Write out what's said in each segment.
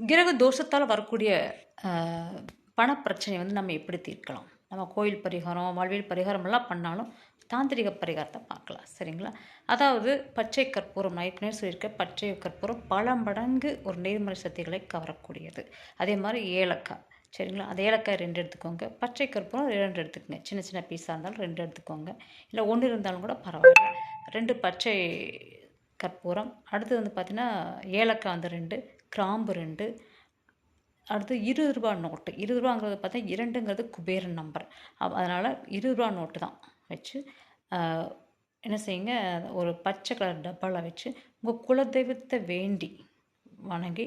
கிரக தோஷத்தால் வரக்கூடிய பணப்பிரச்சனை வந்து நம்ம எப்படி தீர்க்கலாம்? நம்ம கோயில் பரிகாரம், வாழ்வியல் பரிகாரமெல்லாம் பண்ணாலும் தாந்திரிக பரிகாரத்தை பார்க்கலாம். சரிங்களா? அதாவது பச்சை கற்பூரம், நான் ஏற்கனவே சொல்லியிருக்கேன், பச்சை கற்பூரம் பல மடங்கு ஒரு நேர்மறை சக்திகளை கவரக்கூடியது. அதே மாதிரி ஏலக்காய். சரிங்களா? அந்த ஏலக்காய் 2 எடுத்துக்கோங்க. பச்சை கற்பூரம் 2 எடுத்துக்கோங்க. சின்ன சின்ன பீஸாக இருந்தாலும் 2 எடுத்துக்கோங்க. இல்லை 1 இருந்தாலும் கூட பரவாயில்ல. 2 பச்சை கற்பூரம். அடுத்தது வந்து பார்த்திங்கன்னா ஏலக்காய் வந்து 2, கிராம்பு 2, அடுத்து ரூ. 20 நோட்டு. ரூ. 20ங்கிறது பார்த்தா 2ங்கிறது குபேரன் நம்பர். அதனால் ரூ. 20 நோட்டு தான் வச்சு என்ன செய்யுங்க, ஒரு பச்சை கலர் டப்பாவில் வச்சு உங்கள் குலதெய்வத்தை வேண்டி வணங்கி,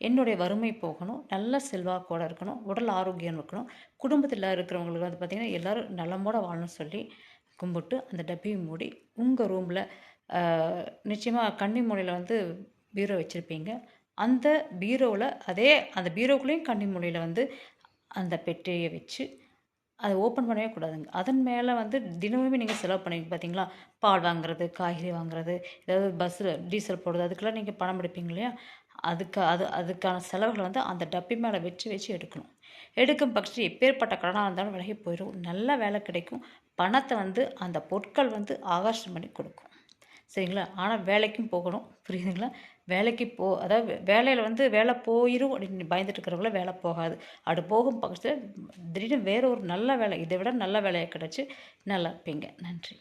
என்னுடைய வறுமை போகணும், நல்ல செல்வாக்கோடு இருக்கணும், உடல் ஆரோக்கியம் இருக்கணும், குடும்பத்தில் இருக்கிறவங்களுக்கு வந்து பார்த்திங்கன்னா எல்லோரும் நலமோடு வாழணும்னு சொல்லி கும்பிட்டு அந்த டப்பியை மூடி உங்கள் ரூமில் நிச்சயமாக கன்னி மூலையில் வந்து பீரோ வச்சுருப்பீங்க. அந்த பீரோவில் அந்த பீரோக்குள்ளேயும் கன்னி மூலையில் வந்து அந்த பெட்டியை வச்சு அதை ஓப்பன் பண்ணவே கூடாதுங்க. அதன் மேலே வந்து தினமுமே நீங்கள் செலவு பண்ணுவீங்க பார்த்தீங்களா? பால் வாங்குறது, காய்கறி வாங்குறது, ஏதாவது பஸ்ஸில் டீசல் போடுறது, அதுக்கெல்லாம் நீங்கள் பணம் எடுப்பீங்க இல்லையா? அதுக்கான செலவுகளை வந்து அந்த டப்பி மேலே வச்சு எடுக்கணும். எடுக்கும் பட்சத்தில் எப்பேற்பட்ட கடனாக இருந்தாலும் விலகி போயிடும். நல்ல வேலை கிடைக்கும். பணத்தை வந்து அந்த பொருட்கள் வந்து ஆகர்ஷணம் பண்ணி கொடுக்கும். சரிங்களா? ஆனால் வேலைக்கும் போகணும். புரியுதுங்களா? வேலைக்கு அதாவது வேலையில் வந்து வேலை போயிடும் அப்படின்னு பயந்துட்டு இருக்கிறவங்கள வேலை போகாது. அப்படி போகும் பட்சத்தில் திடீர்னு வேறு ஒரு நல்ல வேலை, இதை விட நல்ல வேலையை கிடச்சி நல்லா இருப்பீங்க. நன்றி.